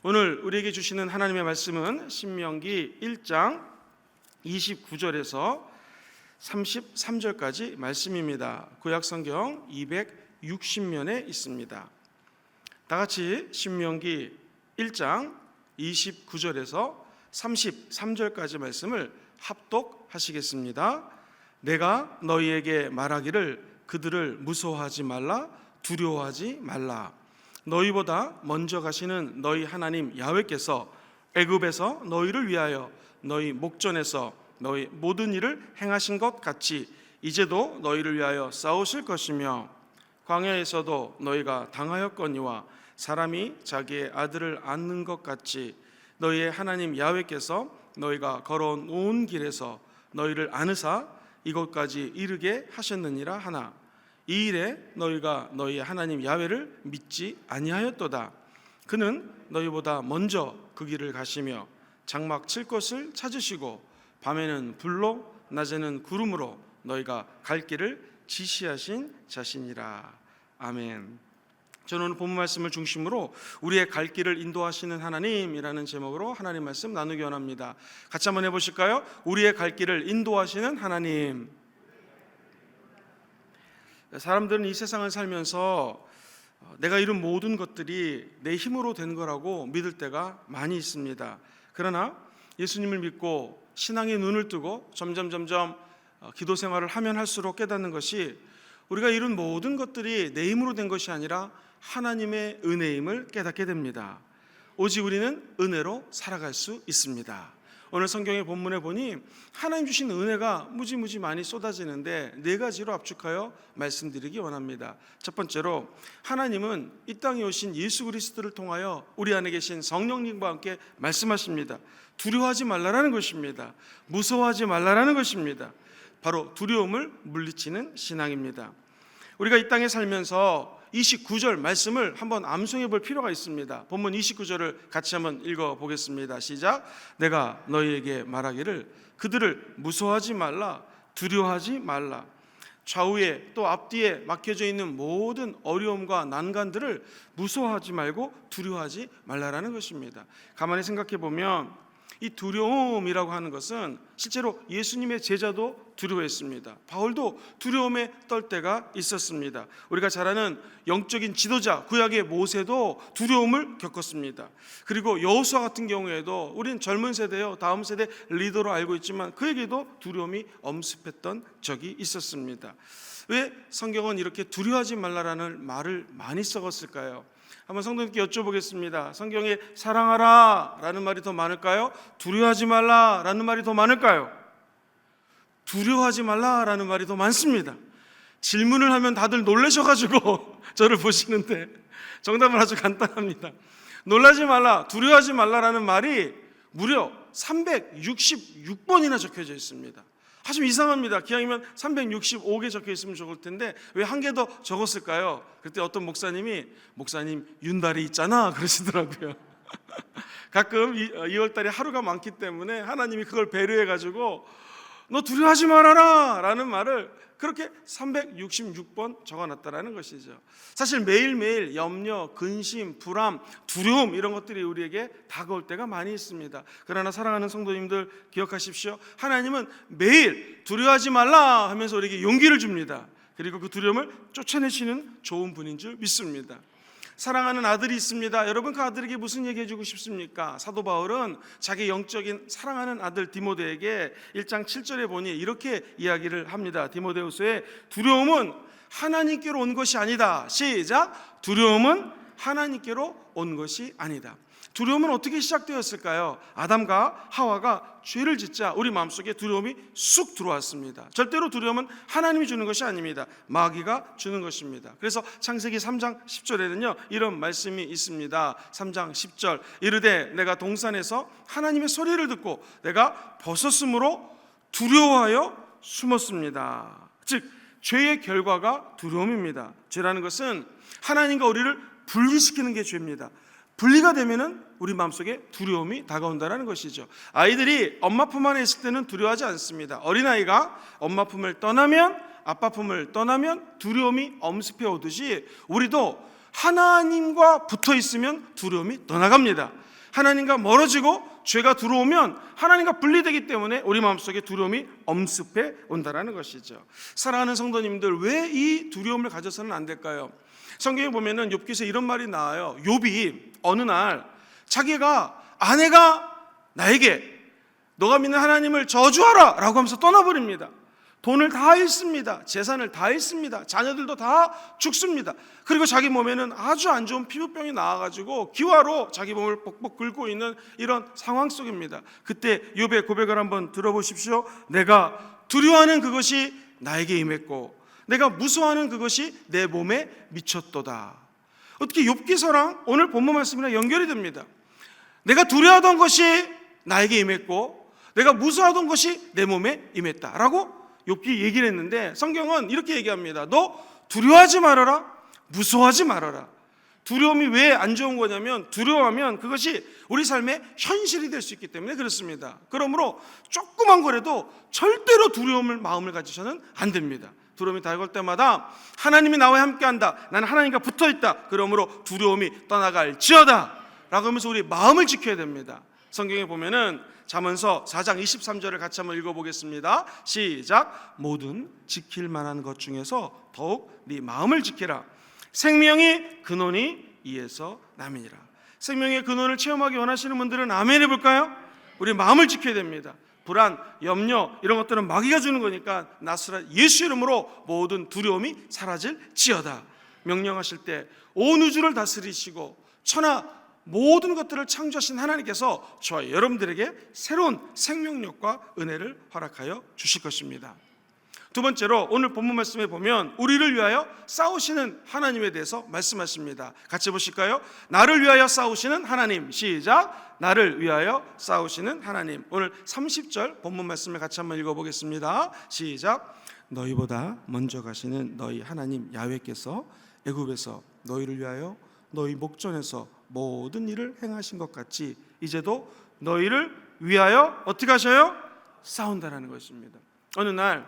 오늘 우리에게 주시는 하나님의 말씀은 신명기 1장 29절에서 33절까지 말씀입니다. 구약성경 260면에 있습니다. 다 같이 신명기 1장 29절에서 33절까지 말씀을 합독하시겠습니다. 내가 너희에게 말하기를 그들을 무서워하지 말라, 두려워하지 말라. 너희보다 먼저 가시는 너희 하나님 야훼께서 애굽에서 너희를 위하여 너희 목전에서 너희 모든 일을 행하신 것 같이 이제도 너희를 위하여 싸우실 것이며, 광야에서도 너희가 당하였거니와 사람이 자기의 아들을 안는 것 같이 너희의 하나님 야훼께서 너희가 걸어온 온 길에서 너희를 안으사 이곳까지 이르게 하셨느니라 하나, 이 일에 너희가 너희 하나님 야훼를 믿지 아니하였도다. 그는 너희보다 먼저 그 길을 가시며 장막 칠 것을 찾으시고 밤에는 불로 낮에는 구름으로 너희가 갈 길을 지시하신 자신이라. 아멘. 저는 오늘 본문 말씀을 중심으로 우리의 갈 길을 인도하시는 하나님이라는 제목으로 하나님 말씀 나누기 원합니다. 같이 한번 해보실까요? 우리의 갈 길을 인도하시는 하나님. 사람들은 이 세상을 살면서 내가 이룬 모든 것들이 내 힘으로 된 거라고 믿을 때가 많이 있습니다. 그러나 예수님을 믿고 신앙의 눈을 뜨고 점점 기도 생활을 하면 할수록 깨닫는 것이 우리가 이룬 모든 것들이 내 힘으로 된 것이 아니라 하나님의 은혜임을 깨닫게 됩니다. 오직 우리는 은혜로 살아갈 수 있습니다. 오늘 성경의 본문에 보니 하나님 주신 은혜가 무지무지 많이 쏟아지는데 네 가지로 압축하여 말씀드리기 원합니다. 첫 번째로, 하나님은 이 땅에 오신 예수 그리스도를 통하여 우리 안에 계신 성령님과 함께 말씀하십니다. 두려워하지 말라라는 것입니다. 무서워하지 말라라는 것입니다. 바로 두려움을 물리치는 신앙입니다. 우리가 이 땅에 살면서 29절 말씀을 한번 암송해 볼 필요가 있습니다. 본문 29절을 같이 한번 읽어 보겠습니다. 시작. 내가 너희에게 말하기를 그들을 무서워하지 말라, 두려워하지 말라. 좌우에 또 앞뒤에 막혀져 있는 모든 어려움과 난간들을 무서워하지 말고 두려워하지 말라라는 것입니다. 가만히 생각해 보면 이 두려움이라고 하는 것은 실제로 예수님의 제자도 두려워했습니다. 바울도 두려움에 떨 때가 있었습니다. 우리가 잘 아는 영적인 지도자 구약의 모세도 두려움을 겪었습니다. 그리고 여호수아 같은 경우에도 우린 젊은 세대요, 다음 세대 리더로 알고 있지만 그에게도 두려움이 엄습했던 적이 있었습니다. 왜 성경은 이렇게 두려워하지 말라라는 말을 많이 써갔을까요? 한번 성도님께 여쭤보겠습니다. 성경에 사랑하라 라는 말이 더 많을까요? 두려워하지 말라 라는 말이 더 많을까요? 두려워하지 말라 라는 말이 더 많습니다. 질문을 하면 다들 놀라셔가지고 저를 보시는데 정답은 아주 간단합니다. 놀라지 말라, 두려워하지 말라라는 말이 무려 366번이나 적혀져 있습니다. 아주 이상합니다. 기왕이면 365개 적혀 있으면 좋을 텐데 왜 한 개 더 적었을까요? 그때 어떤 목사님 윤달이 있잖아 그러시더라고요. 가끔 2월달에 하루가 많기 때문에 하나님이 그걸 배려해가지고 너 두려워하지 말아라 라는 말을 그렇게 366번 적어놨다라는 것이죠. 사실 매일매일 염려, 근심, 불안, 두려움 이런 것들이 우리에게 다가올 때가 많이 있습니다. 그러나 사랑하는 성도님들 기억하십시오. 하나님은 매일 두려워하지 말라 하면서 우리에게 용기를 줍니다. 그리고 그 두려움을 쫓아내시는 좋은 분인 줄 믿습니다. 사랑하는 아들이 있습니다. 여러분 그 아들에게 무슨 얘기해 주고 싶습니까? 사도 바울은 자기 영적인 사랑하는 아들 디모데에게 1장 7절에 보니 이렇게 이야기를 합니다. 디모데후서에 두려움은 하나님께로 온 것이 아니다. 시작. 두려움은 하나님께로 온 것이 아니다. 두려움은 어떻게 시작되었을까요? 아담과 하와가 죄를 짓자 우리 마음속에 두려움이 쑥 들어왔습니다. 절대로 두려움은 하나님이 주는 것이 아닙니다. 마귀가 주는 것입니다. 그래서 창세기 3장 10절에는요 이런 말씀이 있습니다. 3장 10절 이르되 내가 동산에서 하나님의 소리를 듣고 내가 벗었으므로 두려워하여 숨었습니다. 즉 죄의 결과가 두려움입니다. 죄라는 것은 하나님과 우리를 분리시키는 게 죄입니다. 분리가 되면은 우리 마음속에 두려움이 다가온다는 것이죠. 아이들이 엄마 품 안에 있을 때는 두려워하지 않습니다. 어린아이가 엄마 품을 떠나면, 아빠 품을 떠나면 두려움이 엄습해 오듯이 우리도 하나님과 붙어 있으면 두려움이 떠나갑니다. 하나님과 멀어지고 죄가 들어오면 하나님과 분리되기 때문에 우리 마음속에 두려움이 엄습해 온다라는 것이죠. 사랑하는 성도님들, 왜 이 두려움을 가져서는 안 될까요? 성경에 보면은 욥기서 이런 말이 나와요. 욥이 어느 날 자기가 아내가 나에게 너가 믿는 하나님을 저주하라 라고 하면서 떠나버립니다. 돈을 다 잃습니다. 재산을 다 잃습니다. 자녀들도 다 죽습니다. 그리고 자기 몸에는 아주 안 좋은 피부병이 나와가지고 기화로 자기 몸을 벅벅 긁고 있는 이런 상황 속입니다. 그때 욥의 고백을 한번 들어보십시오. 내가 두려워하는 그것이 나에게 임했고 내가 무서워하는 그것이 내 몸에 미쳤도다. 어떻게 욥기서랑 오늘 본문 말씀이랑 연결이 됩니다. 내가 두려워하던 것이 나에게 임했고 내가 무서워하던 것이 내 몸에 임했다라고 욥기 얘기를 했는데, 성경은 이렇게 얘기합니다. 너 두려워하지 말아라, 무서워하지 말아라. 두려움이 왜 안 좋은 거냐면, 두려워하면 그것이 우리 삶의 현실이 될 수 있기 때문에 그렇습니다. 그러므로 조그만 거라도 절대로 두려움을 마음을 가지셔는 안 됩니다. 두려움이 다가올 때마다 하나님이 나와 함께한다, 나는 하나님과 붙어있다, 그러므로 두려움이 떠나갈지어다 라고 하면서 우리 마음을 지켜야 됩니다. 성경에 보면은 잠언서 4장 23절을 같이 한번 읽어보겠습니다. 시작. 모든 지킬 만한 것 중에서 더욱 네 마음을 지키라. 생명의 근원이 이에서 남이니라. 생명의 근원을 체험하기 원하시는 분들은 아멘 해볼까요? 우리 마음을 지켜야 됩니다. 불안, 염려 이런 것들은 마귀가 주는 거니까 나스렛 예수 이름으로 모든 두려움이 사라질지어다. 명령하실 때 온 우주를 다스리시고 천하 모든 것들을 창조하신 하나님께서 저와 여러분들에게 새로운 생명력과 은혜를 허락하여 주실 것입니다. 두 번째로 오늘 본문 말씀에 보면 우리를 위하여 싸우시는 하나님에 대해서 말씀하십니다. 같이 보실까요? 나를 위하여 싸우시는 하나님. 시작. 나를 위하여 싸우시는 하나님. 오늘 30절 본문 말씀을 같이 한번 읽어보겠습니다. 시작. 너희보다 먼저 가시는 너희 하나님 야훼께서 애굽에서 너희를 위하여 너희 목전에서 모든 일을 행하신 것 같이 이제도 너희를 위하여 어떻게 하셔요? 싸운다라는 것입니다. 어느 날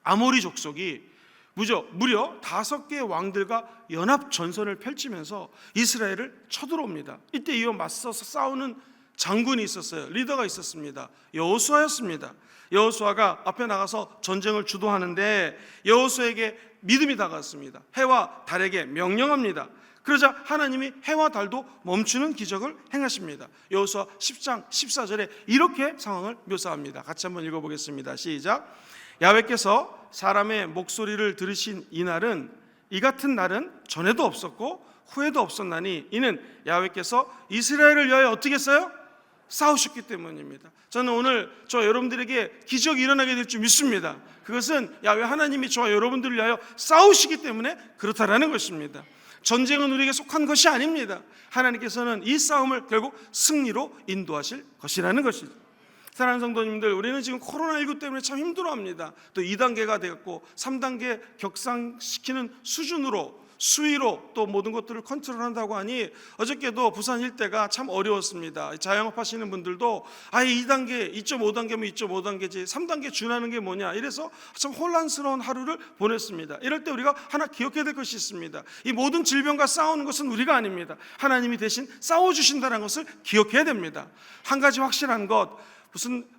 아모리 족속이 무려 5개의 왕들과 연합 전선을 펼치면서 이스라엘을 쳐들어옵니다. 이때 이어 맞서서 싸우는 장군이 있었어요. 리더가 있었습니다. 여호수아였습니다. 여호수아가 앞에 나가서 전쟁을 주도하는데 여호수아에게 믿음이 다가왔습니다. 해와 달에게 명령합니다. 그러자 하나님이 해와 달도 멈추는 기적을 행하십니다. 여호수아 10장 14절에 이렇게 상황을 묘사합니다. 같이 한번 읽어보겠습니다. 시작. 야훼께서 사람의 목소리를 들으신 이 날은, 이 같은 날은 전에도 없었고 후에도 없었나니 이는 야훼께서 이스라엘을 위하여 어떻게 했어요? 싸우셨기 때문입니다. 저는 오늘 저와 여러분들에게 기적이 일어나게 될 줄 믿습니다. 그것은 야훼 하나님이 저와 여러분들을 위하여 싸우시기 때문에 그렇다라는 것입니다. 전쟁은 우리에게 속한 것이 아닙니다. 하나님께서는 이 싸움을 결국 승리로 인도하실 것이라는 것이죠. 사랑하는 성도님들, 우리는 지금 코로나19 때문에 참 힘들어합니다. 또 2단계가 되었고 3단계 격상시키는 수준으로 수위로 또 모든 것들을 컨트롤한다고 하니 어저께도 부산 일대가 참 어려웠습니다. 자영업 하시는 분들도 2단계, 2.5단계면 2.5단계지 3단계 준하는 게 뭐냐 이래서 참 혼란스러운 하루를 보냈습니다. 이럴 때 우리가 하나 기억해야 될 것이 있습니다. 이 모든 질병과 싸우는 것은 우리가 아닙니다. 하나님이 대신 싸워주신다는 것을 기억해야 됩니다. 한 가지 확실한 것,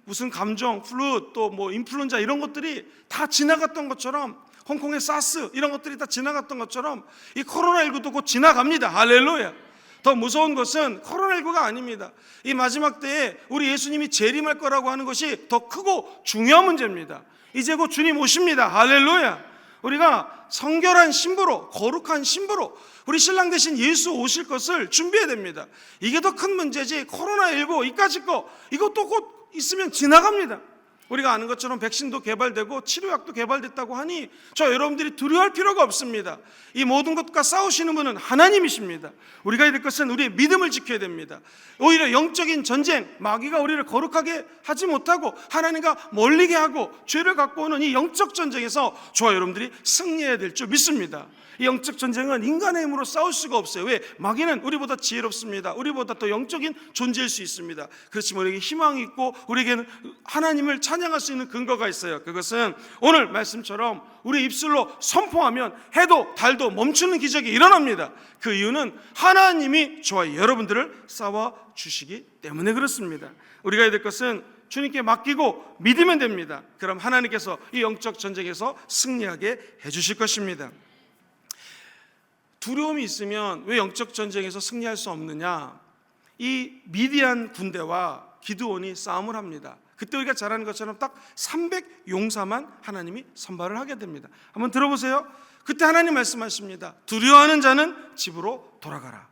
무슨 감정, 플루 또 뭐 인플루엔자 이런 것들이 다 지나갔던 것처럼, 홍콩의 사스 이런 것들이 다 지나갔던 것처럼 이 코로나19도 곧 지나갑니다. 할렐루야. 더 무서운 것은 코로나19가 아닙니다. 이 마지막 때에 우리 예수님이 재림할 거라고 하는 것이 더 크고 중요한 문제입니다. 이제 곧 주님 오십니다. 할렐루야. 우리가 성결한 신부로, 거룩한 신부로 우리 신랑 대신 예수 오실 것을 준비해야 됩니다. 이게 더 큰 문제지 코로나19 이까짓 거 이것도 곧 있으면 지나갑니다. 우리가 아는 것처럼 백신도 개발되고 치료약도 개발됐다고 하니 저 여러분들이 두려워할 필요가 없습니다. 이 모든 것과 싸우시는 분은 하나님이십니다. 우리가 해야 될 것은 우리의 믿음을 지켜야 됩니다. 오히려 영적인 전쟁, 마귀가 우리를 거룩하게 하지 못하고 하나님과 멀리게 하고 죄를 갖고 오는 이 영적 전쟁에서 저와 여러분들이 승리해야 될 줄 믿습니다. 이 영적 전쟁은 인간의 힘으로 싸울 수가 없어요. 왜? 마귀는 우리보다 지혜롭습니다. 우리보다 더 영적인 존재일 수 있습니다. 그렇지만 우리에게 희망이 있고 우리에게는 하나님을 찬양할 수 있는 근거가 있어요. 그것은 오늘 말씀처럼 우리 입술로 선포하면 해도 달도 멈추는 기적이 일어납니다. 그 이유는 하나님이 저와 여러분들을 싸워주시기 때문에 그렇습니다. 우리가 해야 될 것은 주님께 맡기고 믿으면 됩니다. 그럼 하나님께서 이 영적 전쟁에서 승리하게 해주실 것입니다. 두려움이 있으면 왜 영적 전쟁에서 승리할 수 없느냐? 이 미디안 군대와 기드온이 싸움을 합니다. 그때 우리가 잘 아는 것처럼 딱 300용사만 하나님이 선발을 하게 됩니다. 한번 들어보세요. 그때 하나님 말씀하십니다. 두려워하는 자는 집으로 돌아가라.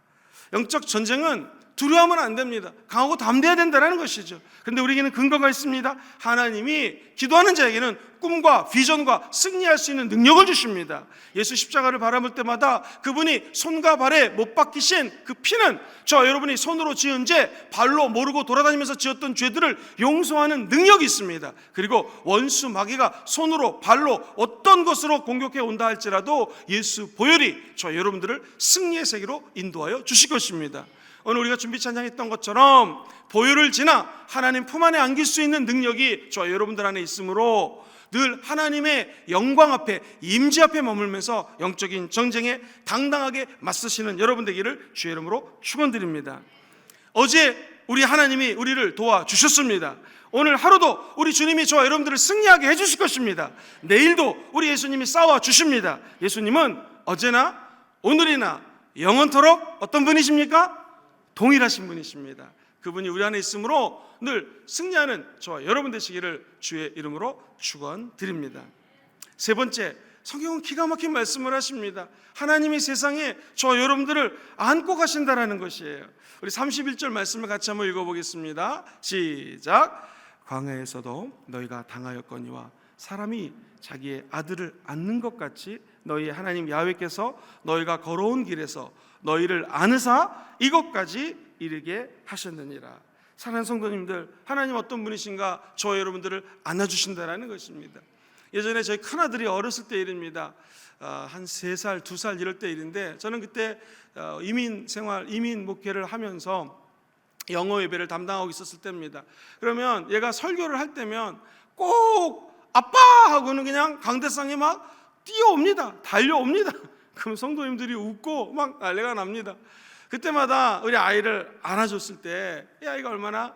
영적 전쟁은 두려워하면 안 됩니다. 강하고 담대해야 된다는 것이죠. 그런데 우리에게는 근거가 있습니다. 하나님이 기도하는 자에게는 꿈과 비전과 승리할 수 있는 능력을 주십니다. 예수 십자가를 바라볼 때마다 그분이 손과 발에 못 박히신 그 피는 저 여러분이 손으로 지은 죄, 발로 모르고 돌아다니면서 지었던 죄들을 용서하는 능력이 있습니다. 그리고 원수 마귀가 손으로 발로 어떤 것으로 공격해 온다 할지라도 예수 보혈이 저 여러분들을 승리의 세계로 인도하여 주실 것입니다. 오늘 우리가 준비 찬양했던 것처럼 보혈을 지나 하나님 품 안에 안길 수 있는 능력이 저 여러분들 안에 있으므로 늘 하나님의 영광 앞에, 임재 앞에 머물면서 영적인 전쟁에 당당하게 맞서시는 여러분 되기를 주의 이름으로 축원드립니다. 어제 우리 하나님이 우리를 도와주셨습니다. 오늘 하루도 우리 주님이 저와 여러분들을 승리하게 해주실 것입니다. 내일도 우리 예수님이 싸워주십니다. 예수님은 어제나 오늘이나 영원토록 어떤 분이십니까? 동일하신 분이십니다. 그분이 우리 안에 있으므로 늘 승리하는 저와 여러분 되시기를 주의 이름으로 축원드립니다. 세 번째, 성경은 기가 막힌 말씀을 하십니다. 하나님이 세상에 저와 여러분들을 안고 가신다라는 것이에요. 우리 31절 말씀을 같이 한번 읽어보겠습니다. 시작. 광야에서도 너희가 당하였거니와 사람이 자기의 아들을 안는 것 같이 너희 하나님 야훼께서 너희가 걸어온 길에서 너희를 안으사 이곳까지 이르게 하셨느니라. 사랑하는 성도님들, 하나님 어떤 분이신가? 저와 여러분들을 안아주신다라는 것입니다. 예전에 저희 큰아들이 어렸을 때 일입니다. 한 3살, 2살 이럴 때 일인데 저는 그때 이민 목회를 하면서 영어 예배를 담당하고 있었을 때입니다. 그러면 얘가 설교를 할 때면 꼭 아빠 하고는 그냥 강대상에 막 뛰어옵니다. 달려옵니다. 그럼 성도님들이 웃고 막 난리가 납니다. 그때마다 우리 아이를 안아줬을 때 이 아이가 얼마나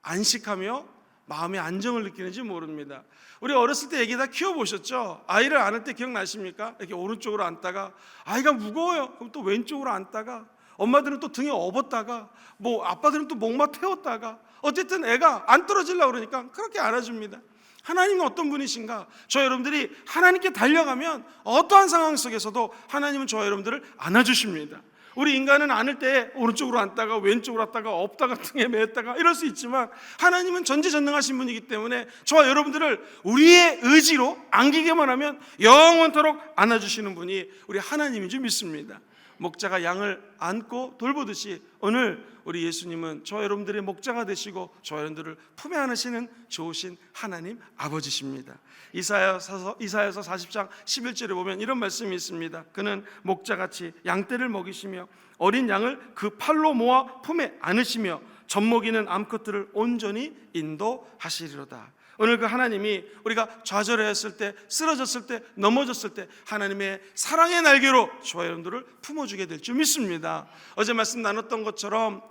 안식하며 마음의 안정을 느끼는지 모릅니다. 우리 어렸을 때 애기 다 키워보셨죠? 아이를 안을 때 기억나십니까? 이렇게 오른쪽으로 앉다가 아이가 무거워요. 그럼 또 왼쪽으로 앉다가 엄마들은 또 등에 업었다가 뭐 아빠들은 또 목마 태웠다가 어쨌든 애가 안 떨어지려고 그러니까 그렇게 안아줍니다. 하나님은 어떤 분이신가? 저 여러분들이 하나님께 달려가면 어떠한 상황 속에서도 하나님은 저 여러분들을 안아주십니다. 우리 인간은 안을 때 오른쪽으로 앉다가 왼쪽으로 앉다가 엎다가 등에 매었다가 이럴 수 있지만 하나님은 전지전능하신 분이기 때문에 저와 여러분들을 우리의 의지로 안기게만 하면 영원토록 안아주시는 분이 우리 하나님인 줄 믿습니다. 목자가 양을 안고 돌보듯이 오늘 우리 예수님은 저와 여러분들의 목자가 되시고 저와 여러분들을 품에 안으시는 좋으신 하나님 아버지십니다. 이사야서 40장 11절에 보면 이런 말씀이 있습니다. 그는 목자같이 양떼를 먹이시며 어린 양을 그 팔로 모아 품에 안으시며 젖먹이는 암컷들을 온전히 인도하시리로다. 오늘 그 하나님이 우리가 좌절했을 때, 쓰러졌을 때, 넘어졌을 때 하나님의 사랑의 날개로 저와 여러분들을 품어주게 될 줄 믿습니다. 어제 말씀 나눴던 것처럼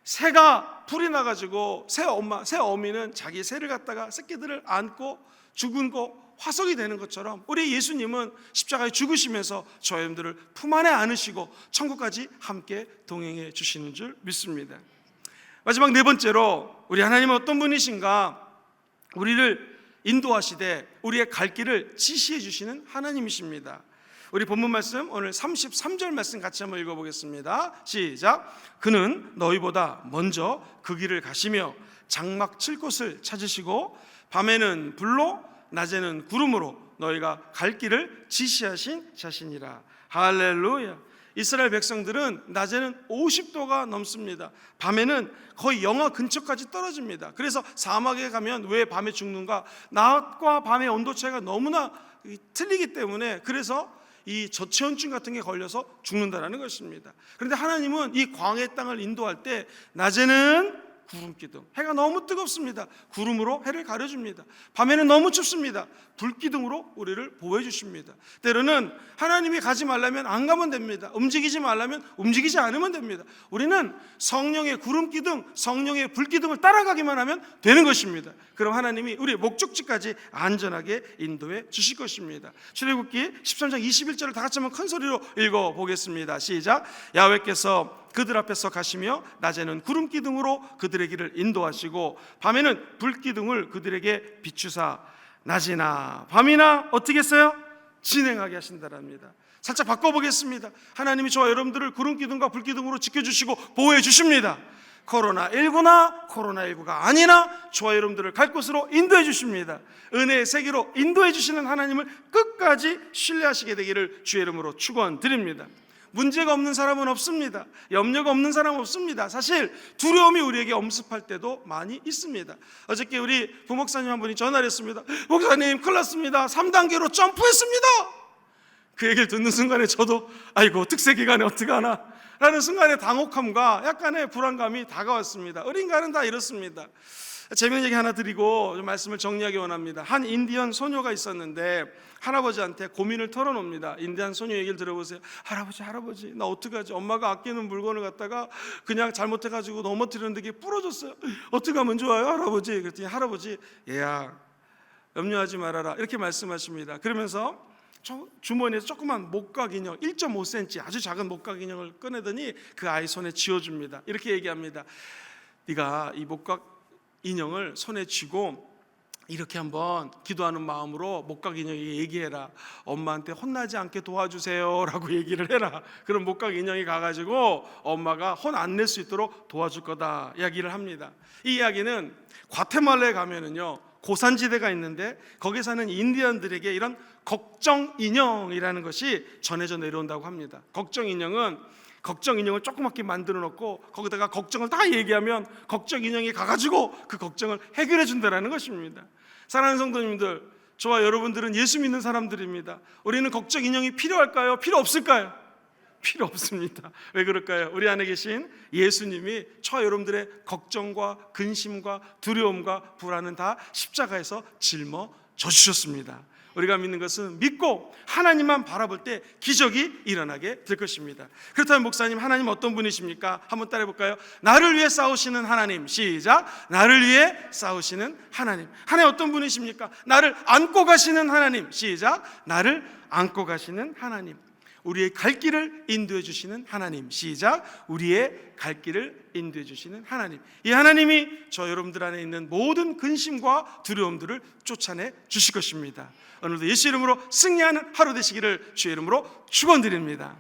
새가 불이 나가지고 새 어미는 자기 새를 갖다가 새끼들을 안고 죽은 거 화석이 되는 것처럼 우리 예수님은 십자가에 죽으시면서 저와 여러분들을 품 안에 안으시고 천국까지 함께 동행해 주시는 줄 믿습니다. 마지막 네 번째로 우리 하나님은 어떤 분이신가? 우리를 인도하시되 우리의 갈 길을 지시해 주시는 하나님이십니다. 우리 본문 말씀 오늘 33절 말씀 같이 한번 읽어보겠습니다. 시작. 그는 너희보다 먼저 그 길을 가시며 장막 칠 곳을 찾으시고 밤에는 불로 낮에는 구름으로 너희가 갈 길을 지시하신 자신이라. 할렐루야. 이스라엘 백성들은 낮에는 50도가 넘습니다. 밤에는 거의 영하 근처까지 떨어집니다. 그래서 사막에 가면 왜 밤에 죽는가? 낮과 밤의 온도 차이가 너무나 틀리기 때문에 그래서 이 저체온증 같은 게 걸려서 죽는다라는 것입니다. 그런데 하나님은 이 광야의 땅을 인도할 때 낮에는 구름 기둥. 해가 너무 뜨겁습니다. 구름으로 해를 가려줍니다. 밤에는 너무 춥습니다. 불 기둥으로 우리를 보호해 주십니다. 때로는 하나님이 가지 말라면 안 가면 됩니다. 움직이지 말라면 움직이지 않으면 됩니다. 우리는 성령의 구름 기둥, 성령의 불 기둥을 따라가기만 하면 되는 것입니다. 그럼 하나님이 우리 목적지까지 안전하게 인도해 주실 것입니다. 출애굽기 13장 21절을 다 같이 한번 큰 소리로 읽어보겠습니다. 시작. 야훼께서 그들 앞에서 가시며 낮에는 구름 기둥으로 그들의 길을 인도하시고 밤에는 불 기둥을 그들에게 비추사 낮이나 밤이나 어떻게 했어요? 진행하게 하신다랍니다. 살짝 바꿔보겠습니다. 하나님이 저와 여러분들을 구름 기둥과 불 기둥으로 지켜주시고 보호해 주십니다. 코로나19나 코로나19가 아니나 저와 여러분들을 갈 곳으로 인도해 주십니다. 은혜의 세계로 인도해 주시는 하나님을 끝까지 신뢰하시게 되기를 주의 이름으로 축원드립니다. 문제가 없는 사람은 없습니다. 염려가 없는 사람은 없습니다. 사실 두려움이 우리에게 엄습할 때도 많이 있습니다. 어저께 우리 부목사님 한 분이 전화를 했습니다. 목사님 큰일 났습니다. 3단계로 점프했습니다. 그 얘기를 듣는 순간에 저도 아이고 특세기간에 어떡하나 라는 순간의 당혹함과 약간의 불안감이 다가왔습니다. 어린가는 다 이렇습니다. 재미있는 얘기 하나 드리고 좀 말씀을 정리하기 원합니다. 한 인디언 소녀가 있었는데 할아버지한테 고민을 털어놓습니다. 인디언 소녀 얘기를 들어보세요. 할아버지 나 어떡하지? 엄마가 아끼는 물건을 갖다가 그냥 잘못해가지고 넘어뜨렸는데 이게 부러졌어요. 어떻게 하면 좋아요 할아버지? 그랬더니 할아버지 얘야 염려하지 말아라 이렇게 말씀하십니다. 그러면서 주머니에서 조그만 목각 인형 1.5cm 아주 작은 목각 인형을 꺼내더니 그 아이 손에 쥐어줍니다. 이렇게 얘기합니다. 네가 이 목각 인형을 손에 쥐고 이렇게 한번 기도하는 마음으로 목각 인형에게 얘기해라. 엄마한테 혼나지 않게 도와주세요 라고 얘기를 해라. 그럼 목각 인형이 가가지고 엄마가 혼 안 낼 수 있도록 도와줄 거다 이야기를 합니다. 이 이야기는 과테말라에 가면은요 고산지대가 있는데 거기에 사는 인디언들에게 이런 걱정 인형이라는 것이 전해져 내려온다고 합니다. 걱정 인형을 조그맣게 만들어 놓고 거기다가 걱정을 다 얘기하면 걱정 인형이 가가지고 그 걱정을 해결해 준다는 것입니다. 사랑하는 성도님들, 저와 여러분들은 예수 믿는 사람들입니다. 우리는 걱정 인형이 필요할까요? 필요 없을까요? 필요 없습니다. 왜 그럴까요? 우리 안에 계신 예수님이 저와 여러분들의 걱정과 근심과 두려움과 불안은 다 십자가에서 짊어져 주셨습니다. 우리가 믿는 것은 믿고 하나님만 바라볼 때 기적이 일어나게 될 것입니다. 그렇다면 목사님, 하나님 어떤 분이십니까? 한번 따라해 볼까요? 나를 위해 싸우시는 하나님. 시작. 나를 위해 싸우시는 하나님. 하나님 어떤 분이십니까? 나를 안고 가시는 하나님. 시작. 나를 안고 가시는 하나님. 우리의 갈 길을 인도해 주시는 하나님. 시작. 우리의 갈 길을 인도해 주시는 하나님. 이 하나님이 저 여러분들 안에 있는 모든 근심과 두려움들을 쫓아내 주실 것입니다. 오늘도 예수 이름으로 승리하는 하루 되시기를 주의 이름으로 축원드립니다.